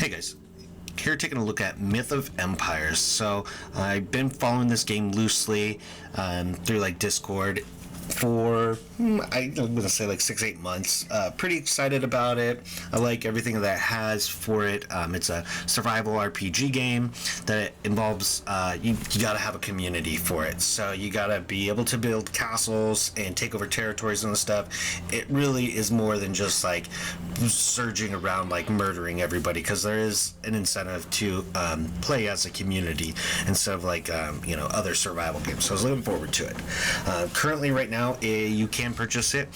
Hey guys, here taking a look at Myth of Empires. So I've been following this game loosely through like Discord for I'm gonna say like 6-8 months. Pretty excited about it. I like everything that it has for it. It's a survival RPG game that involves you gotta have a community for it. So you gotta be able to build castles and take over territories and stuff. It really is more than just like surging around like murdering everybody, because there is an incentive to play as a community instead of like other survival games. So I was looking forward to it. Currently right now you can purchase it.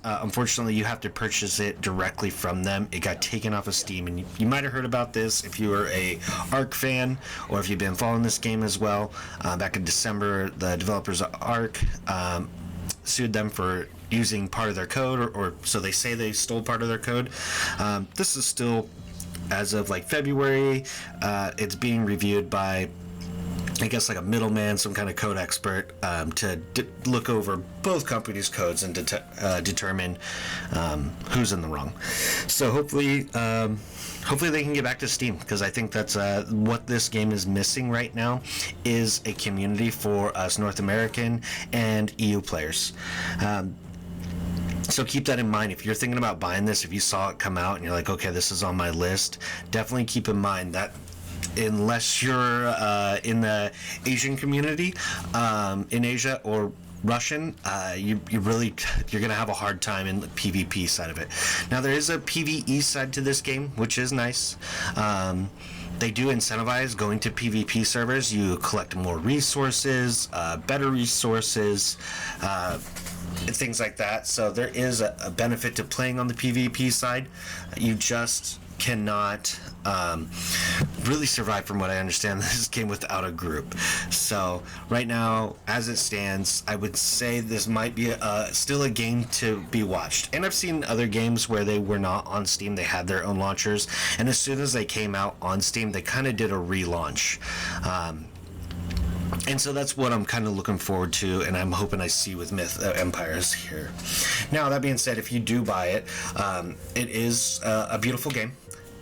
Unfortunately, you have to purchase it directly from them. It got taken off of Steam, and you might have heard about this if you were a Ark fan, or if you've been following this game as well. Back in December, the developers of Ark sued them for using part of their code, or so they say they stole part of their code. This is still, as of like February, it's being reviewed by, I guess, like a middleman, some kind of code expert, to look over both companies' codes and determine who's in the wrong. So hopefully they can get back to Steam, because I think that's what this game is missing right now, is a community for us North American and EU players. So keep that in mind. If you're thinking about buying this, if you saw it come out and you're like, okay, this is on my list, definitely keep in mind that unless you're in the Asian community, in Asia, or Russian, you're gonna have a hard time in the PvP side of it. Now there is a PvE side to this game, which is nice. They do incentivize going to PvP servers. You collect more resources, better resources, things like that. So there is a benefit to playing on the PvP side. You just cannot really survive, from what I understand, this game without a group. So right now, as it stands, I would say this might be still a game to be watched. And I've seen other games where they were not on Steam, they had their own launchers, and as soon as they came out on Steam, they kind of did a relaunch. And so that's what I'm kind of looking forward to, and I'm hoping I see with Myth Empires here. Now, that being said, if you do buy it, it is a beautiful game.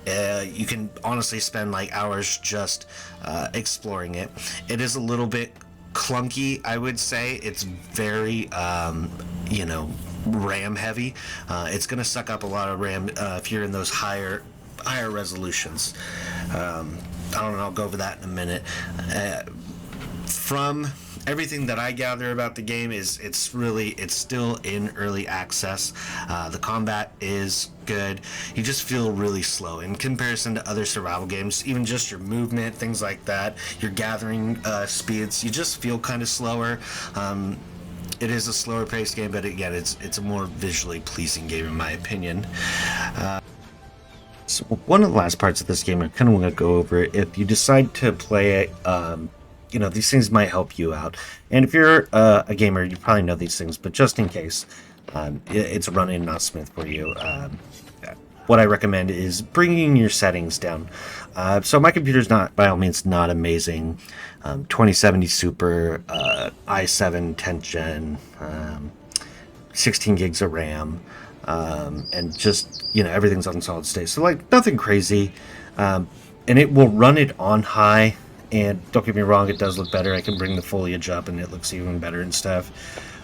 You can honestly spend like hours just exploring it. It is a little bit clunky, I would say. It's very, RAM heavy. It's going to suck up a lot of RAM if you're in those higher resolutions. I don't know, I'll go over that in a minute. From everything that I gather about the game, it's still in early access. The combat is good. You just feel really slow in comparison to other survival games. Even just your movement, things like that, your gathering speeds, you just feel kind of slower. It is a slower paced game, but again, it's a more visually pleasing game in my opinion. So one of the last parts of this game I kind of want to go over. If you decide to play it, these things might help you out. And if you're a gamer, you probably know these things, but just in case, it's a run-in, not Smith for you. What I recommend is bringing your settings down. So my computer's not, by all means, not amazing. 2070 Super, i7 10th Gen, 16 gigs of RAM, and just, everything's on solid state. So, like, nothing crazy. And it will run it on high. And don't get me wrong, it does look better. I can bring the foliage up and it looks even better and stuff.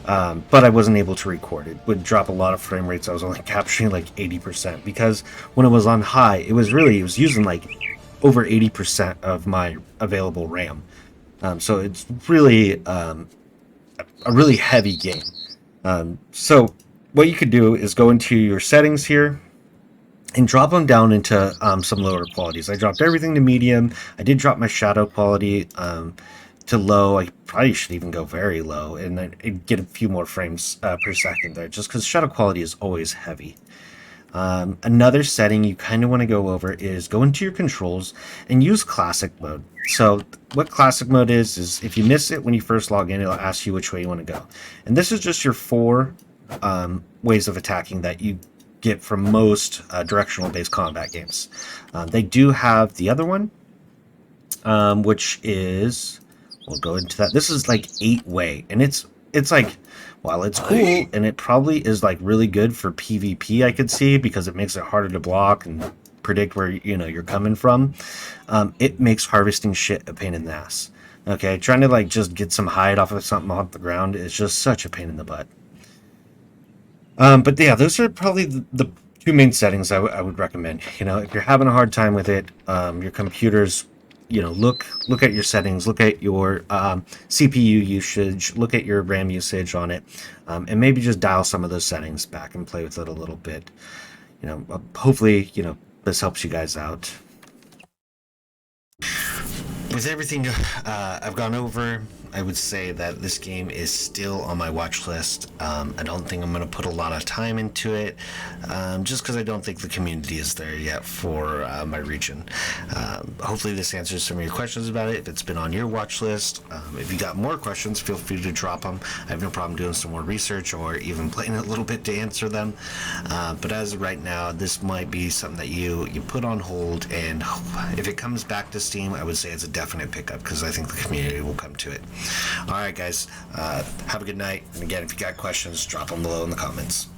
But I wasn't able to record. It would drop a lot of frame rates. I was only capturing like 80%, because when it was on high, it was using like over 80% of my available RAM. So it's really a really heavy game. So what you could do is go into your settings here and drop them down into some lower qualities. I dropped everything to medium. I did drop my shadow quality to low. I probably should even go very low, and I'd get a few more frames per second there, just because shadow quality is always heavy. Another setting you kind of want to go over is go into your controls and use classic mode. So what classic mode is if you miss it when you first log in, it'll ask you which way you want to go. And this is just your 4 ways of attacking that you get from most directional based combat games. They do have the other one, which is, we'll go into that. This is like 8-way, and it's like, while it's cool and it probably is like really good for PvP, I could see, because it makes it harder to block and predict where you're coming from, it makes harvesting shit a pain in the ass. Okay, trying to like just get some hide off of something off the ground is just such a pain in the butt. But yeah, those are probably the two main settings I would recommend. If you're having a hard time with it, your computers, look at your settings, look at your CPU usage, look at your RAM usage on it, and maybe just dial some of those settings back and play with it a little bit. Hopefully, this helps you guys out. With everything I've gone over, I would say that this game is still on my watch list. I don't think I'm going to put a lot of time into it, just because I don't think the community is there yet for my region. Hopefully this answers some of your questions about it. If it's been on your watch list, if you got more questions, feel free to drop them. I have no problem doing some more research or even playing a little bit to answer them. But as of right now, this might be something that you put on hold, and if it comes back to Steam, I would say it's a definite pickup because I think the community will come to it. All right, guys, have a good night. And again, if you got questions, drop them below in the comments.